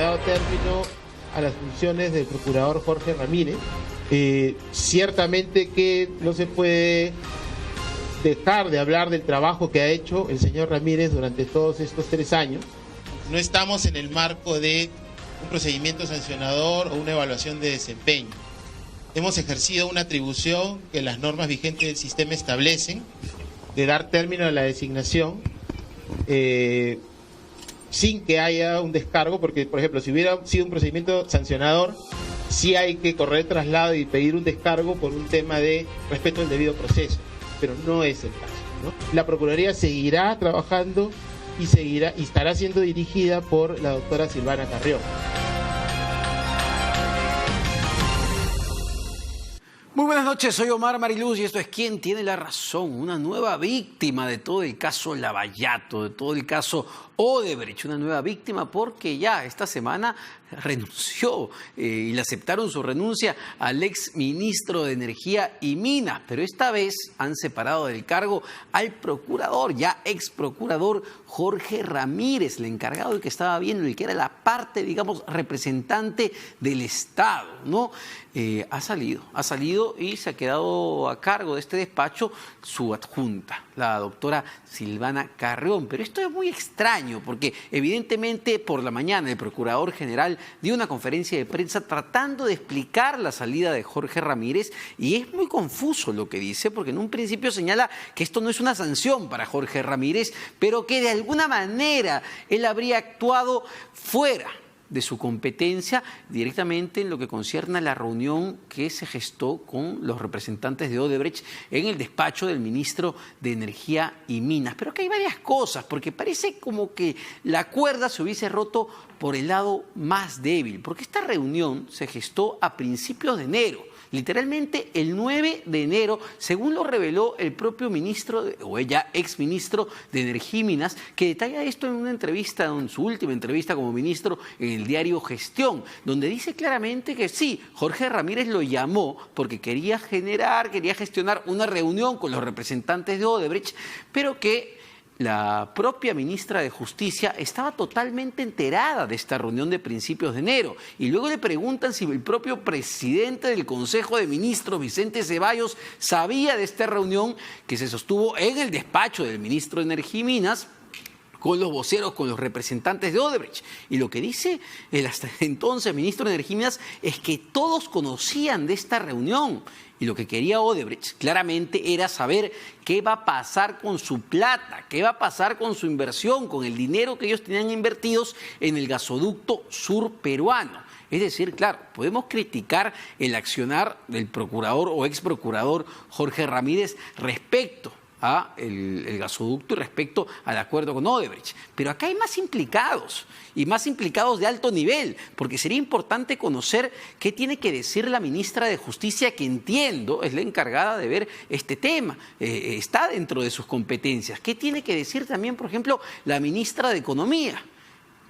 dado término a las funciones del procurador Jorge Ramírez. Ciertamente que no se puede dejar de hablar del trabajo que ha hecho el señor Ramírez durante todos estos 3 años. No estamos en el marco de un procedimiento sancionador o una evaluación de desempeño. Hemos ejercido una atribución que las normas vigentes del sistema establecen de dar término a la designación sin que haya un descargo, porque, por ejemplo, si hubiera sido un procedimiento sancionador, sí hay que correr traslado y pedir un descargo por un tema de respeto al debido proceso, pero no es el caso, ¿no? La Procuraduría seguirá trabajando y estará siendo dirigida por la doctora Silvana Carrión. Muy buenas noches, soy Omar Mariluz y esto es ¿Quién tiene la razón? Una nueva víctima de todo el caso Lavallato, de todo el caso Odebrecht, una nueva víctima porque ya esta semana renunció y le aceptaron su renuncia al ex ministro de Energía y Minas, pero esta vez han separado del cargo al procurador, ya ex procurador Jorge Ramírez, el encargado, el que estaba viendo, el que era la parte, digamos, representante del Estado, ¿no? Ha salido y se ha quedado a cargo de este despacho su adjunta, la doctora Silvana Carrión. Pero esto es muy extraño porque evidentemente por la mañana el procurador general dio una conferencia de prensa tratando de explicar la salida de Jorge Ramírez y es muy confuso lo que dice porque en un principio señala que esto no es una sanción para Jorge Ramírez, pero que de alguna manera él habría actuado fuera de su competencia directamente en lo que concierne a la reunión que se gestó con los representantes de Odebrecht en el despacho del ministro de Energía y Minas. Pero acá hay varias cosas, porque parece como que la cuerda se hubiese roto por el lado más débil, porque esta reunión se gestó a principios de enero. Literalmente el 9 de enero, según lo reveló el propio ministro, o ella exministro de Energía y Minas, que detalla esto en una entrevista, en su última entrevista como ministro en el diario Gestión, donde dice claramente que sí, Jorge Ramírez lo llamó porque quería gestionar una reunión con los representantes de Odebrecht, pero que la propia ministra de Justicia estaba totalmente enterada de esta reunión de principios de enero y luego le preguntan si el propio presidente del Consejo de Ministros, Vicente Ceballos, sabía de esta reunión que se sostuvo en el despacho del ministro de Energía y Minas con los voceros, con los representantes de Odebrecht. Y lo que dice el hasta entonces ministro de Energía y Minas es que todos conocían de esta reunión. Y lo que quería Odebrecht claramente era saber qué va a pasar con su plata, qué va a pasar con su inversión, con el dinero que ellos tenían invertidos en el gasoducto sur peruano. Es decir, claro, podemos criticar el accionar del procurador o ex procurador Jorge Ramírez respecto a el gasoducto y respecto al acuerdo con Odebrecht. Pero acá hay más implicados, y más implicados de alto nivel, porque sería importante conocer qué tiene que decir la ministra de Justicia, que entiendo es la encargada de ver este tema, está dentro de sus competencias. ¿Qué tiene que decir también, por ejemplo, la ministra de Economía?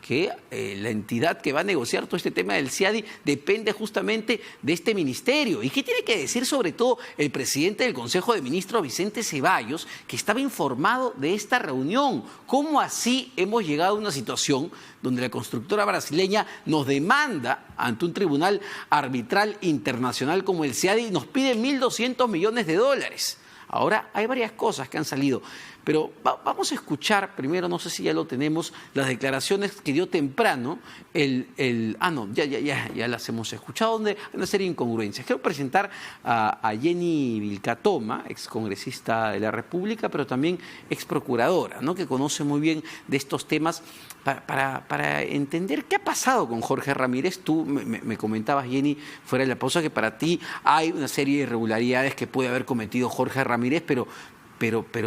Que la entidad que va a negociar todo este tema del CIADI depende justamente de este ministerio. ¿Y qué tiene que decir sobre todo el presidente del Consejo de Ministros, Vicente Ceballos, que estaba informado de esta reunión? ¿Cómo así hemos llegado a una situación donde la constructora brasileña nos demanda ante un tribunal arbitral internacional como el CIADI y nos pide $1.200 millones? Ahora hay varias cosas que han salido, pero vamos a escuchar primero, no sé si ya lo tenemos, las declaraciones que dio temprano ya las hemos escuchado, donde hay una serie de incongruencias. Quiero presentar a Jenny Vilcatoma, excongresista de la República, pero también exprocuradora, ¿no?, que conoce muy bien de estos temas para entender qué ha pasado con Jorge Ramírez. Tú me comentabas, Jenny, fuera de la pausa, que para ti hay una serie de irregularidades que puede haber cometido Jorge Ramírez, pero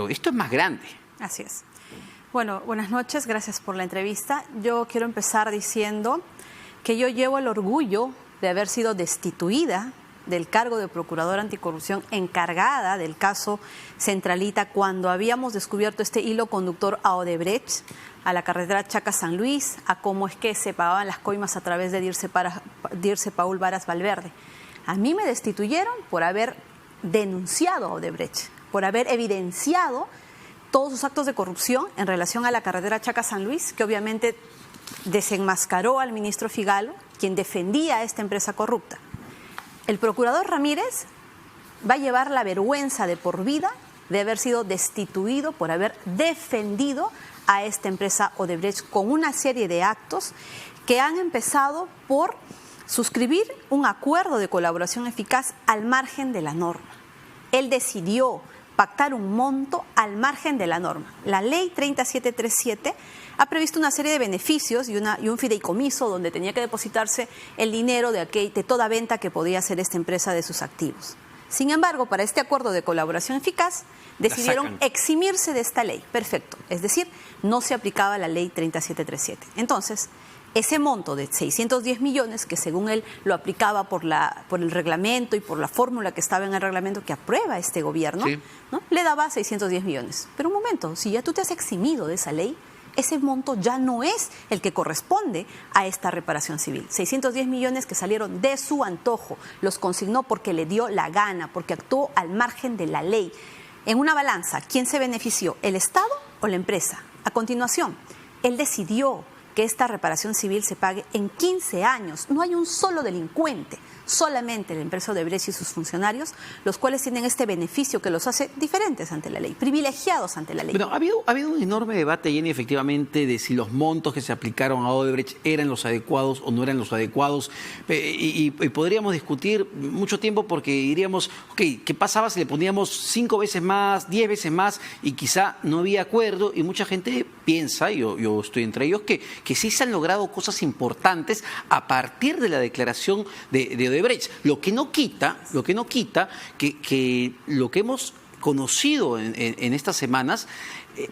esto es más grande. Así es. Bueno, buenas noches, gracias por la entrevista. Yo quiero empezar diciendo que yo llevo el orgullo de haber sido destituida del cargo de procuradora anticorrupción encargada del caso Centralita cuando habíamos descubierto este hilo conductor a Odebrecht, a la carretera Chaca-San Luis, a cómo es que se pagaban las coimas a través de Dirce Paul Varas Valverde. A mí me destituyeron por haber denunciado a Odebrecht, por haber evidenciado todos sus actos de corrupción en relación a la carretera Chaca-San Luis, que obviamente desenmascaró al ministro Figalo, quien defendía a esta empresa corrupta. El procurador Ramírez va a llevar la vergüenza de por vida de haber sido destituido por haber defendido a esta empresa Odebrecht con una serie de actos que han empezado por suscribir un acuerdo de colaboración eficaz al margen de la norma. Él decidió pactar un monto al margen de la norma. La ley 3737 ha previsto una serie de beneficios y un fideicomiso donde tenía que depositarse el dinero de toda venta que podía hacer esta empresa de sus activos. Sin embargo, para este acuerdo de colaboración eficaz, decidieron eximirse de esta ley. Perfecto. Es decir, no se aplicaba la ley 3737. Entonces, ese monto de 610 millones, que según él lo aplicaba por el reglamento y por la fórmula que estaba en el reglamento que aprueba este gobierno, sí, ¿no?, le daba 610 millones. Pero un momento, si ya tú te has eximido de esa ley, ese monto ya no es el que corresponde a esta reparación civil. 610 millones que salieron de su antojo, los consignó porque le dio la gana, porque actuó al margen de la ley. En una balanza, ¿quién se benefició? ¿El Estado o la empresa? A continuación, él decidió que esta reparación civil se pague en 15 años. No hay un solo delincuente, solamente la empresa Odebrecht y sus funcionarios, los cuales tienen este beneficio que los hace diferentes ante la ley, privilegiados ante la ley. Bueno, ha habido un enorme debate, Jenny, efectivamente, de si los montos que se aplicaron a Odebrecht eran los adecuados o no eran los adecuados. Y podríamos discutir mucho tiempo porque diríamos, ok, ¿qué pasaba si le poníamos 5 veces más, 10 veces más y quizá no había acuerdo? Y mucha gente piensa, y yo estoy entre ellos, que sí se han logrado cosas importantes a partir de la declaración de Odebrecht. Lo que no quita que lo que hemos conocido en estas semanas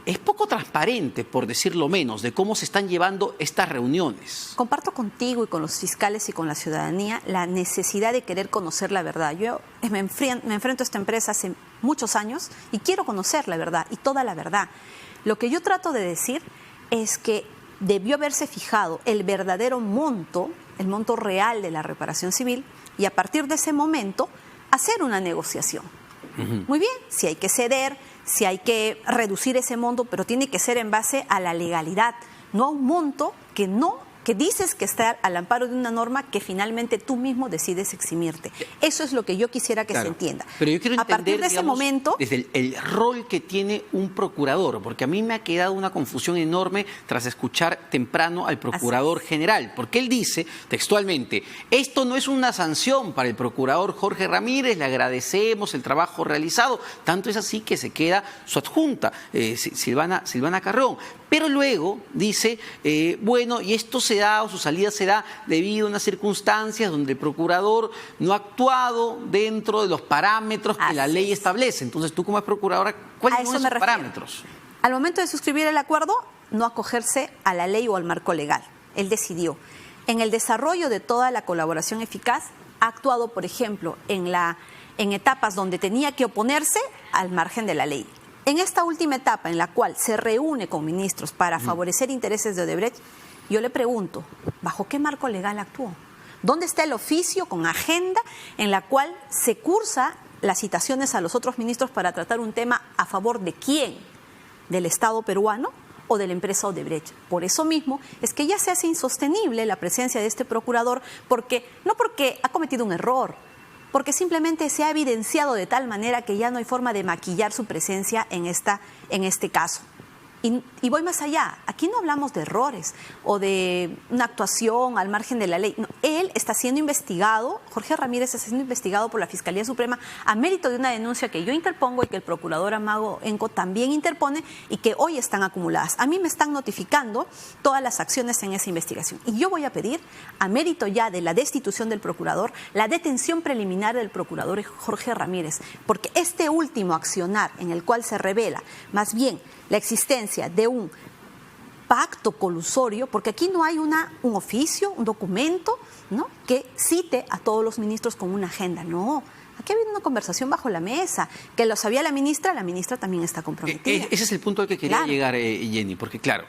es poco transparente, por decirlo menos, de cómo se están llevando estas reuniones. Comparto contigo y con los fiscales y con la ciudadanía la necesidad de querer conocer la verdad. Yo me enfrento a esta empresa hace muchos años y quiero conocer la verdad y toda la verdad. Lo que yo trato de decir es que debió haberse fijado el verdadero monto, el monto real de la reparación civil, y a partir de ese momento hacer una negociación. Muy bien, si hay que ceder, si hay que reducir ese monto, pero tiene que ser en base a la legalidad, no a un monto que dices que está al amparo de una norma que finalmente tú mismo decides eximirte. Eso es lo que yo quisiera que se entienda. Pero yo quiero entender, a partir de ese momento, desde el rol que tiene un procurador, porque a mí me ha quedado una confusión enorme tras escuchar temprano al procurador general, porque él dice textualmente, esto no es una sanción para el procurador Jorge Ramírez, le agradecemos el trabajo realizado, tanto es así que se queda su adjunta, Silvana Carreón. Pero luego dice, bueno, y esto se da, o su salida se da debido a unas circunstancias donde el procurador no ha actuado dentro de los parámetros que la ley establece. Entonces, tú como procuradora, ¿cuáles son esos parámetros? Al momento de suscribir el acuerdo, no acogerse a la ley o al marco legal. Él decidió. En el desarrollo de toda la colaboración eficaz, ha actuado, por ejemplo, en etapas donde tenía que oponerse al margen de la ley. En esta última etapa en la cual se reúne con ministros para favorecer intereses de Odebrecht, yo le pregunto, ¿bajo qué marco legal actuó? ¿Dónde está el oficio con agenda en la cual se cursa las citaciones a los otros ministros para tratar un tema a favor de quién? ¿Del Estado peruano o de la empresa Odebrecht? Por eso mismo es que ya se hace insostenible la presencia de este procurador, no porque ha cometido un error, porque simplemente se ha evidenciado de tal manera que ya no hay forma de maquillar su presencia en este caso. Y voy más allá, aquí no hablamos de errores o de una actuación al margen de la ley. No, él está siendo investigado, Jorge Ramírez está siendo investigado por la Fiscalía Suprema a mérito de una denuncia que yo interpongo y que el procurador Amago Enco también interpone y que hoy están acumuladas. A mí me están notificando todas las acciones en esa investigación. Y yo voy a pedir, a mérito ya de la destitución del procurador, la detención preliminar del procurador Jorge Ramírez, porque este último accionar en el cual se revela más bien la existencia de un pacto colusorio, porque aquí no hay un oficio, un documento, ¿no?, que cite a todos los ministros con una agenda. No, aquí ha habido una conversación bajo la mesa, que lo sabía la ministra también está comprometida. Ese es el punto al que quería llegar, Jenny, porque claro,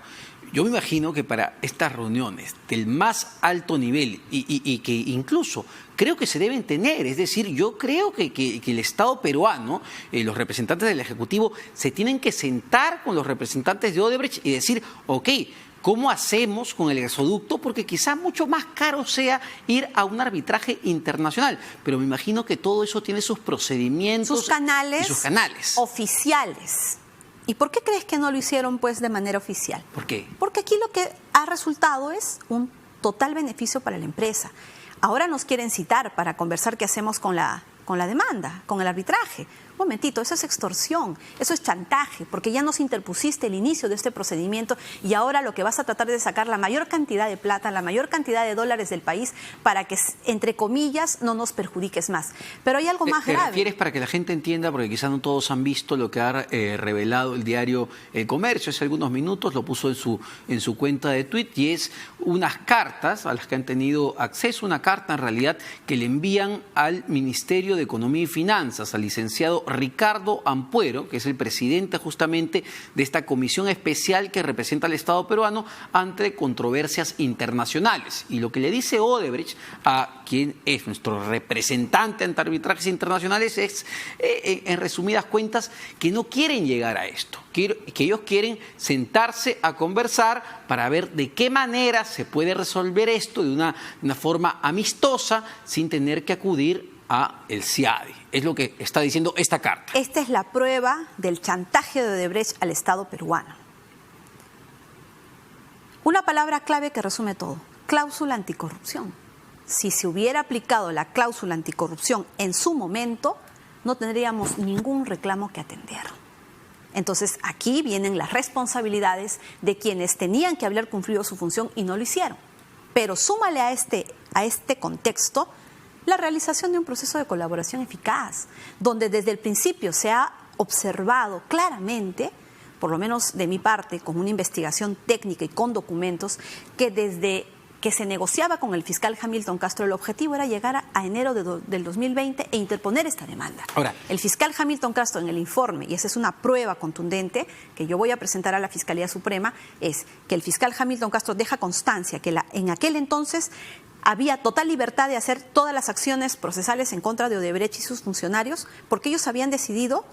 yo me imagino que para estas reuniones del más alto nivel y que incluso creo que se deben tener, es decir, yo creo que el Estado peruano, los representantes del Ejecutivo, se tienen que sentar con los representantes de Odebrecht y decir, ok, ¿cómo hacemos con el gasoducto? Porque quizá mucho más caro sea ir a un arbitraje internacional. Pero me imagino que todo eso tiene sus procedimientos sus canales, y sus canales oficiales. ¿Y por qué crees que no lo hicieron pues de manera oficial? ¿Por qué? Porque aquí lo que ha resultado es un total beneficio para la empresa. Ahora nos quieren citar para conversar qué hacemos con la demanda, con el arbitraje. Un momentito, eso es extorsión, eso es chantaje, porque ya nos interpusiste el inicio de este procedimiento y ahora lo que vas a tratar de sacar la mayor cantidad de plata, la mayor cantidad de dólares del país para que, entre comillas, no nos perjudiques más. Pero hay algo más grave. ¿Te refieres para que la gente entienda, porque quizás no todos han visto lo que ha revelado el diario El Comercio hace algunos minutos, lo puso en su cuenta de Twitter, y es unas cartas a las que han tenido acceso, una carta en realidad que le envían al Ministerio de Economía y Finanzas, al licenciado Ricardo Ampuero, que es el presidente justamente de esta comisión especial que representa al Estado peruano ante controversias internacionales. Y lo que le dice Odebrecht a quien es nuestro representante ante arbitrajes internacionales es, en resumidas cuentas, que no quieren llegar a esto, que ellos quieren sentarse a conversar para ver de qué manera se puede resolver esto de una forma amistosa sin tener que acudir a el CIADI. Es lo que está diciendo esta carta. Esta es la prueba del chantaje de Odebrecht al Estado peruano. Una palabra clave que resume todo: cláusula anticorrupción. Si se hubiera aplicado la cláusula anticorrupción en su momento, no tendríamos ningún reclamo que atender. Entonces, aquí vienen las responsabilidades de quienes tenían que haber cumplido su función y no lo hicieron. Pero súmale a este contexto la realización de un proceso de colaboración eficaz, donde desde el principio se ha observado claramente, por lo menos de mi parte, con una investigación técnica y con documentos, que desde que se negociaba con el fiscal Hamilton Castro, el objetivo era llegar a enero del 2020 e interponer esta demanda. Ahora, el fiscal Hamilton Castro, en el informe, y esa es una prueba contundente que yo voy a presentar a la Fiscalía Suprema, es que el fiscal Hamilton Castro deja constancia que en aquel entonces había total libertad de hacer todas las acciones procesales en contra de Odebrecht y sus funcionarios, porque ellos habían decidido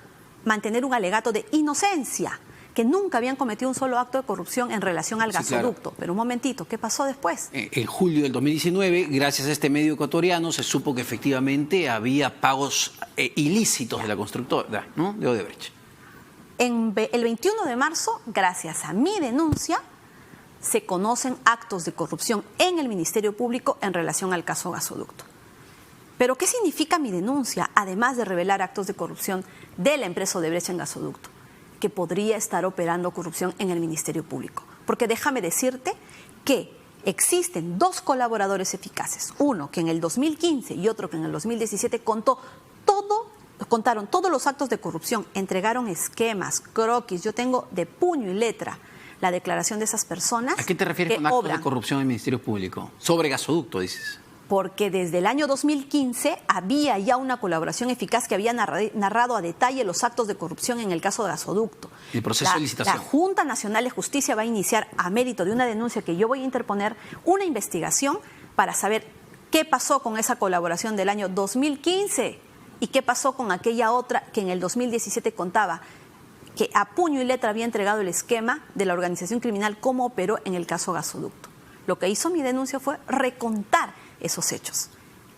mantener un alegato de inocencia, que nunca habían cometido un solo acto de corrupción en relación al gasoducto. Claro. Pero un momentito, ¿qué pasó después? En julio del 2019, gracias a este medio ecuatoriano, se supo que efectivamente había pagos ilícitos de la constructora, ¿no?, de Odebrecht. El 21 de marzo, gracias a mi denuncia, se conocen actos de corrupción en el Ministerio Público en relación al caso gasoducto. Pero, ¿qué significa mi denuncia, además de revelar actos de corrupción de la empresa Odebrecht en gasoducto? Que podría estar operando corrupción en el Ministerio Público. Porque déjame decirte que existen dos colaboradores eficaces, uno que en el 2015 y otro que en el 2017 contaron todos los actos de corrupción, entregaron esquemas, croquis. Yo tengo de puño y letra la declaración de esas personas. ¿A qué te refieres con actos de corrupción en el Ministerio Público? Sobre gasoducto, dices. Porque desde el año 2015 había ya una colaboración eficaz que había narrado a detalle los actos de corrupción en el caso de gasoducto. El proceso de licitación. La Junta Nacional de Justicia va a iniciar, a mérito de una denuncia que yo voy a interponer, una investigación para saber qué pasó con esa colaboración del año 2015 y qué pasó con aquella otra que en el 2017 contaba que a puño y letra había entregado el esquema de la organización criminal cómo operó en el caso gasoducto. Lo que hizo mi denuncia fue recontar esos hechos.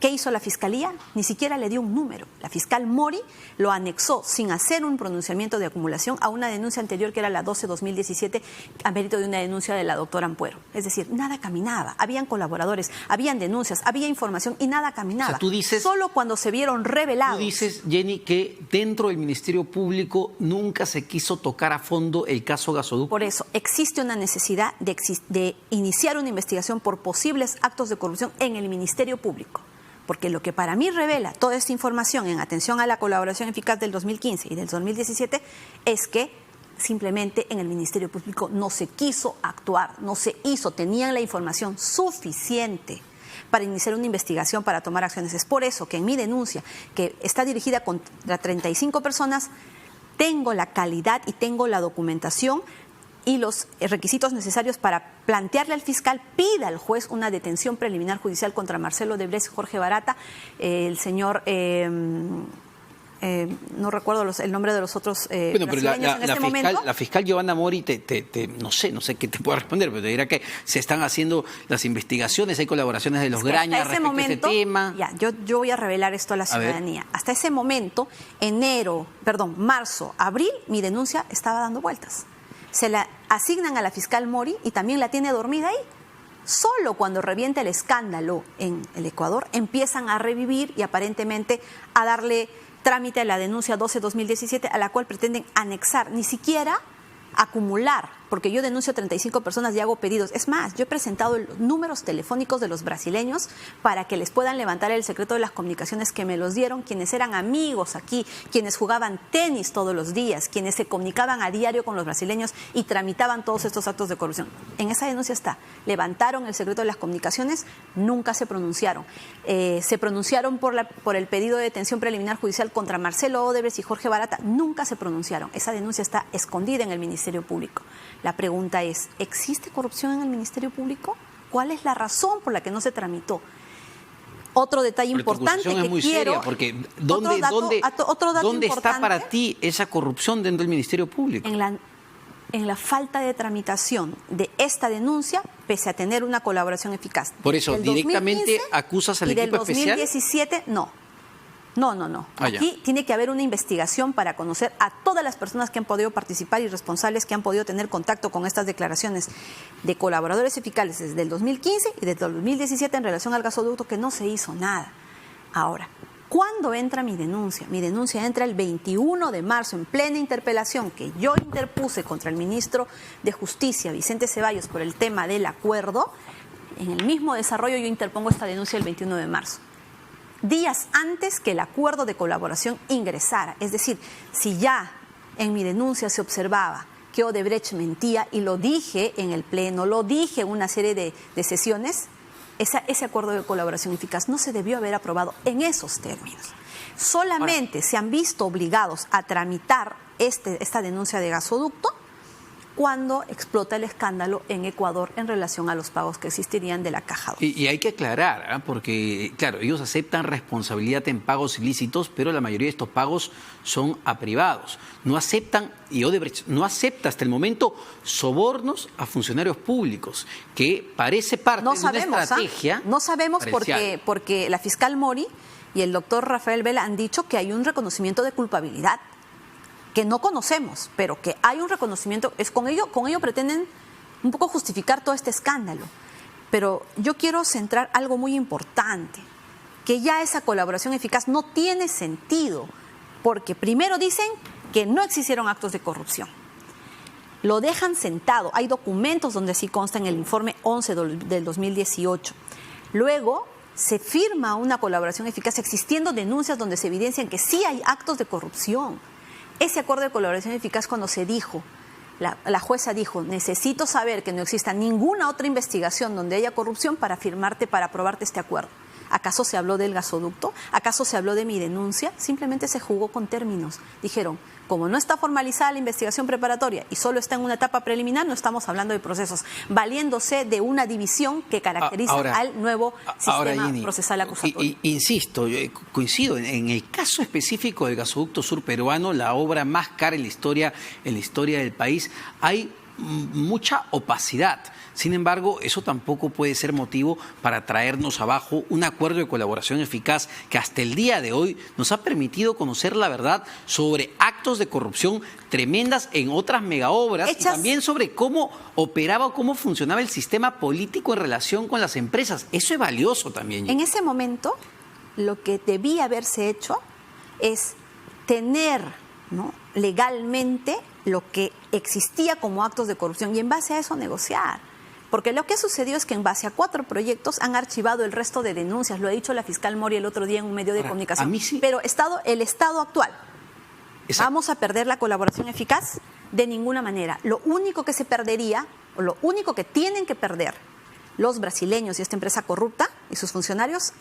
¿Qué hizo la Fiscalía? Ni siquiera le dio un número. La fiscal Mori lo anexó sin hacer un pronunciamiento de acumulación a una denuncia anterior que era la 12-2017 a mérito de una denuncia de la doctora Ampuero. Es decir, nada caminaba. Habían colaboradores, habían denuncias, había información y nada caminaba. O sea, tú dices, solo cuando se vieron revelados. Tú dices, Jenny, que dentro del Ministerio Público nunca se quiso tocar a fondo el caso gasoducto. Por eso, existe una necesidad de iniciar una investigación por posibles actos de corrupción en el Ministerio Público. Porque lo que para mí revela toda esta información en atención a la colaboración eficaz del 2015 y del 2017 es que simplemente en el Ministerio Público no se quiso actuar, no se hizo, tenían la información suficiente para iniciar una investigación, para tomar acciones. Es por eso que en mi denuncia, que está dirigida contra 35 personas, tengo la calidad y tengo la documentación y los requisitos necesarios para plantearle al fiscal, pida al juez una detención preliminar judicial contra Marcelo Odebrecht, Jorge Barata, el señor no recuerdo el nombre de los otros bueno, pero brasileños en este momento. La fiscal Giovanna Mori, no sé qué te puedo responder, pero te dirá que se están haciendo las investigaciones, hay colaboraciones de los Graña respecto a este tema. Ya, yo voy a revelar esto a la ciudadanía. Hasta ese momento, marzo, abril, mi denuncia estaba dando vueltas. Se la asignan a la fiscal Mori y también la tiene dormida ahí. Solo cuando revienta el escándalo en el Ecuador empiezan a revivir y aparentemente a darle trámite a la denuncia 12-2017 a la cual pretenden anexar, ni siquiera acumular, porque yo denuncio a 35 personas y hago pedidos. Es más, yo he presentado los números telefónicos de los brasileños para que les puedan levantar el secreto de las comunicaciones que me los dieron, quienes eran amigos aquí, quienes jugaban tenis todos los días, quienes se comunicaban a diario con los brasileños y tramitaban todos estos actos de corrupción. En esa denuncia está. Levantaron el secreto de las comunicaciones, nunca se pronunciaron. Se pronunciaron por el pedido de detención preliminar judicial contra Marcelo Odebrecht y Jorge Barata, nunca se pronunciaron. Esa denuncia está escondida en el Ministerio Público. La pregunta es, ¿existe corrupción en el Ministerio Público? ¿Cuál es la razón por la que no se tramitó? Otro detalle importante que es muy quiero... seria, porque ¿dónde está para ti esa corrupción dentro del Ministerio Público? En la falta de tramitación de esta denuncia, pese a tener una colaboración eficaz. Por eso, directamente acusas al equipo especial. Y del 2017, no. Aquí tiene que haber una investigación para conocer a todas las personas que han podido participar y responsables que han podido tener contacto con estas declaraciones de colaboradores eficaces desde el 2015 y desde el 2017 en relación al gasoducto, que no se hizo nada. Ahora, ¿cuándo entra mi denuncia? Mi denuncia entra el 21 de marzo, en plena interpelación que yo interpuse contra el ministro de Justicia, Vicente Ceballos, por el tema del acuerdo. En el mismo desarrollo yo interpongo esta denuncia el 21 de marzo. Días antes que el acuerdo de colaboración ingresara. Es decir, si ya en mi denuncia se observaba que Odebrecht mentía, y lo dije en el Pleno, lo dije en una serie de sesiones, ese acuerdo de colaboración eficaz no se debió haber aprobado en esos términos. Solamente se han visto obligados a tramitar esta denuncia de gasoducto cuando explota el escándalo en Ecuador en relación a los pagos que existirían de la Caja 2. Y hay que aclarar, porque, claro, ellos aceptan responsabilidad en pagos ilícitos, pero la mayoría de estos pagos son a privados. No aceptan, y Odebrecht no acepta hasta el momento, sobornos a funcionarios públicos, que parece parte de una estrategia. No sabemos porque la fiscal Mori y el doctor Rafael Vela han dicho que hay un reconocimiento de culpabilidad, que no conocemos, pero que hay un reconocimiento. Con ello pretenden un poco justificar todo este escándalo. Pero yo quiero centrar algo muy importante, que ya esa colaboración eficaz no tiene sentido, porque primero dicen que no existieron actos de corrupción. Lo dejan sentado. Hay documentos donde sí consta en el informe 11 del 2018. Luego se firma una colaboración eficaz existiendo denuncias donde se evidencian que sí hay actos de corrupción. Ese acuerdo de colaboración eficaz, cuando se dijo, la jueza dijo, necesito saber que no exista ninguna otra investigación donde haya corrupción para aprobarte este acuerdo. ¿Acaso se habló del gasoducto? ¿Acaso se habló de mi denuncia? Simplemente se jugó con términos. Dijeron, como no está formalizada la investigación preparatoria y solo está en una etapa preliminar, no estamos hablando de procesos, valiéndose de una división que caracteriza al nuevo sistema procesal acusatorio. Insisto, yo coincido, en el caso específico del gasoducto sur peruano, la obra más cara en la historia del país, hay mucha opacidad. Sin embargo, eso tampoco puede ser motivo para traernos abajo un acuerdo de colaboración eficaz que hasta el día de hoy nos ha permitido conocer la verdad sobre actos de corrupción tremendas en otras megaobras y también sobre cómo operaba o cómo funcionaba el sistema político en relación con las empresas. Eso es valioso también. En ese momento, lo que debía haberse hecho es tener, ¿no?, legalmente lo que existía como actos de corrupción y en base a eso negociar. Porque lo que sucedió es que en base a 4 proyectos han archivado el resto de denuncias. Lo ha dicho la fiscal Mori el otro día en un medio de comunicación. A mí sí. Pero el Estado actual, ¿vamos a perder la colaboración eficaz? De ninguna manera. Lo único que se perdería, o lo único que tienen que perder los brasileños y esta empresa corrupta y sus funcionarios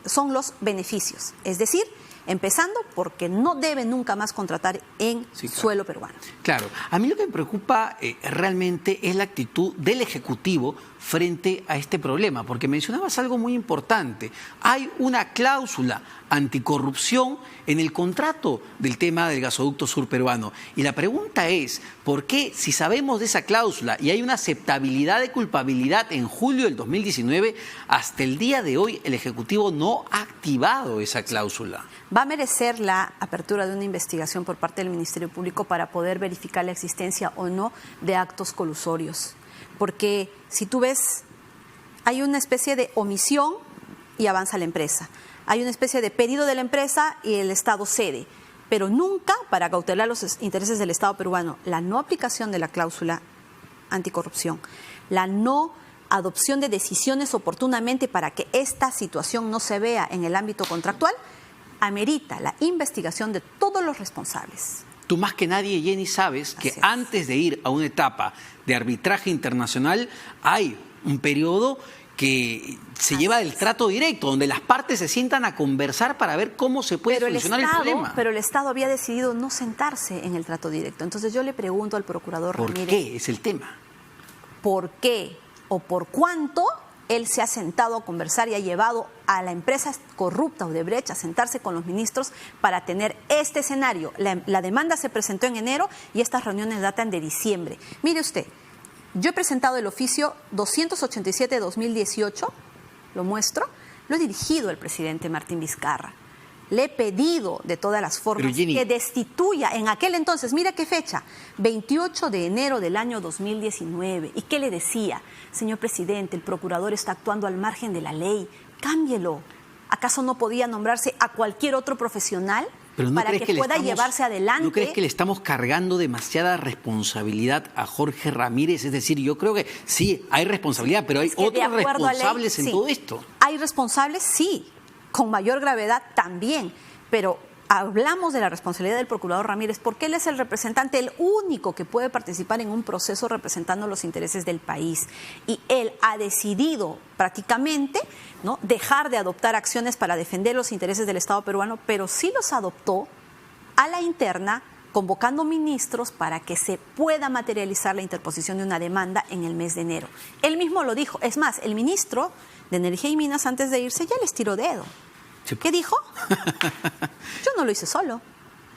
son los beneficios. Es decir, empezando porque no deben nunca más contratar en suelo peruano. Claro, a mí lo que me preocupa realmente es la actitud del Ejecutivo frente a este problema? Porque mencionabas algo muy importante. Hay una cláusula anticorrupción en el contrato del tema del gasoducto sur peruano. Y la pregunta es, ¿por qué, si sabemos de esa cláusula y hay una aceptabilidad de culpabilidad en julio del 2019, hasta el día de hoy el Ejecutivo no ha activado esa cláusula? Va a merecer la apertura de una investigación por parte del Ministerio Público para poder verificar la existencia o no de actos colusorios. Porque si tú ves, hay una especie de omisión y avanza la empresa. Hay una especie de pedido de la empresa y el Estado cede, pero nunca para cautelar los intereses del Estado peruano. La no aplicación de la cláusula anticorrupción, la no adopción de decisiones oportunamente para que esta situación no se vea en el ámbito contractual, amerita la investigación de todos los responsables. Tú más que nadie, Jenny, sabes que antes de ir a una etapa de arbitraje internacional hay un periodo que se lleva del trato directo, donde las partes se sientan a conversar para ver cómo se puede solucionar el problema. Pero el Estado había decidido no sentarse en el trato directo. Entonces yo le pregunto al procurador Ramírez. ¿Por qué es el tema? ¿Por qué o por cuánto él se ha sentado a conversar y ha llevado a la empresa corrupta Odebrecht a sentarse con los ministros para tener este escenario? La demanda se presentó en enero y estas reuniones datan de diciembre. Mire usted, yo he presentado el oficio 287-2018, lo muestro, lo he dirigido al presidente Martín Vizcarra. Le he pedido de todas las formas que destituya en aquel entonces, mira qué fecha, 28 de enero del año 2019. ¿Y qué le decía? Señor presidente, el procurador está actuando al margen de la ley, cámbielo. ¿Acaso no podía nombrarse a cualquier otro profesional para que pueda llevarse adelante? ¿No crees que le estamos cargando demasiada responsabilidad a Jorge Ramírez? Es decir, yo creo que sí, hay responsabilidad, pero hay otros responsables en todo esto. Hay responsables, sí. Con mayor gravedad también, pero hablamos de la responsabilidad del procurador Ramírez porque él es el representante, el único que puede participar en un proceso representando los intereses del país. Y él ha decidido prácticamente, ¿no?, dejar de adoptar acciones para defender los intereses del Estado peruano, pero sí los adoptó a la interna, convocando ministros para que se pueda materializar la interposición de una demanda en el mes de enero. Él mismo lo dijo. Es más, el ministro de Energía y Minas, antes de irse, ya les tiró dedo. Sí. ¿Qué dijo? Yo no lo hice solo.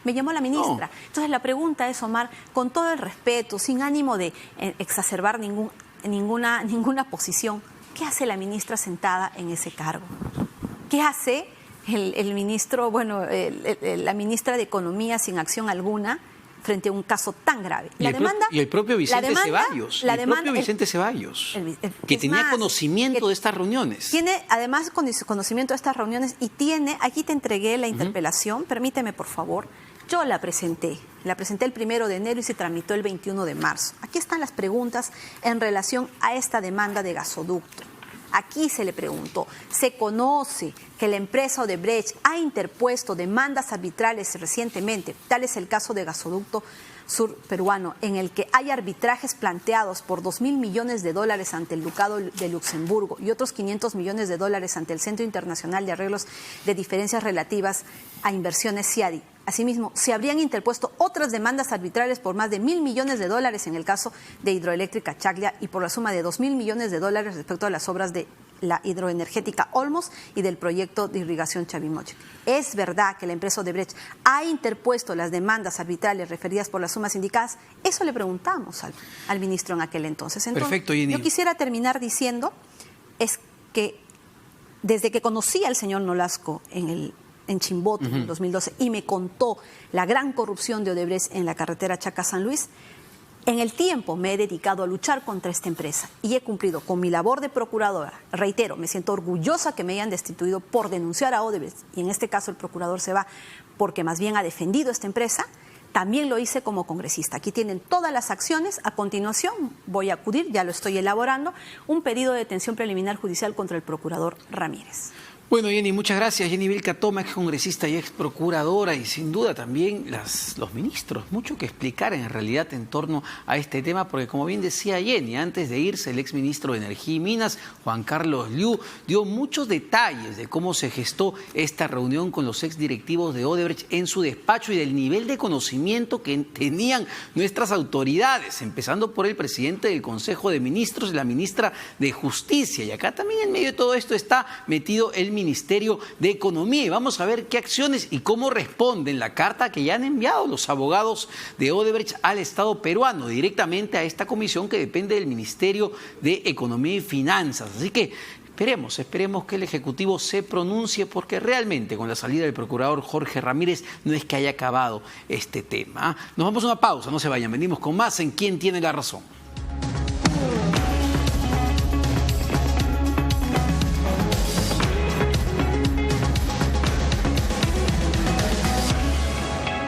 Me llamó la ministra. No. Entonces la pregunta es, Omar, con todo el respeto, sin ánimo de exacerbar ninguna posición, ¿qué hace la ministra sentada en ese cargo? ¿Qué hace el ministro, la ministra de Economía sin acción alguna frente a un caso tan grave? Y el propio Vicente Ceballos, que tenía conocimiento de estas reuniones. Tiene además conocimiento de estas reuniones y aquí te entregué la interpelación, permíteme por favor, yo la presenté el 1 de enero y se tramitó el 21 de marzo. Aquí están las preguntas en relación a esta demanda de gasoducto. Aquí se le preguntó, ¿se conoce que la empresa Odebrecht ha interpuesto demandas arbitrales recientemente? Tal es el caso de gasoducto sur peruano, en el que hay arbitrajes planteados por $2.000 millones ante el Ducado de Luxemburgo y otros $500 millones ante el Centro Internacional de Arreglos de Diferencias Relativas a Inversiones CIADI. Asimismo, se habrían interpuesto otras demandas arbitrales por más de $1.000 millones en el caso de Hidroeléctrica Chaclia y por la suma de $2.000 millones respecto a las obras de la hidroenergética Olmos y del proyecto de irrigación Chavimochic. ¿Es verdad que la empresa Odebrecht ha interpuesto las demandas arbitrales referidas por las sumas indicadas? Eso le preguntamos al ministro en aquel entonces. Perfecto, Jenny. Yo quisiera terminar diciendo es que desde que conocí al señor Nolasco en Chimbote en 2012 y me contó la gran corrupción de Odebrecht en la carretera Chaca-San Luis, en el tiempo me he dedicado a luchar contra esta empresa y he cumplido con mi labor de procuradora. Reitero, me siento orgullosa que me hayan destituido por denunciar a Odebrecht y en este caso el procurador se va porque más bien ha defendido esta empresa. También lo hice como congresista. Aquí tienen todas las acciones. A continuación voy a acudir, ya lo estoy elaborando, un pedido de detención preliminar judicial contra el procurador Ramírez. Bueno, Jenny, muchas gracias. Jenny Vilca Toma, ex congresista y ex procuradora, y sin duda también los ministros. Mucho que explicar en realidad en torno a este tema, porque como bien decía Jenny, antes de irse el ex ministro de Energía y Minas, Juan Carlos Liu, dio muchos detalles de cómo se gestó esta reunión con los ex directivos de Odebrecht en su despacho y del nivel de conocimiento que tenían nuestras autoridades, empezando por el presidente del Consejo de Ministros y la ministra de Justicia. Y acá también en medio de todo esto está metido el Ministerio de Economía. Y vamos a ver qué acciones y cómo responden la carta que ya han enviado los abogados de Odebrecht al Estado peruano, directamente a esta comisión que depende del Ministerio de Economía y Finanzas. Así que esperemos que el Ejecutivo se pronuncie, porque realmente con la salida del procurador Jorge Ramírez no es que haya acabado este tema. Nos vamos a una pausa, no se vayan, venimos con más en ¿Quién tiene la razón?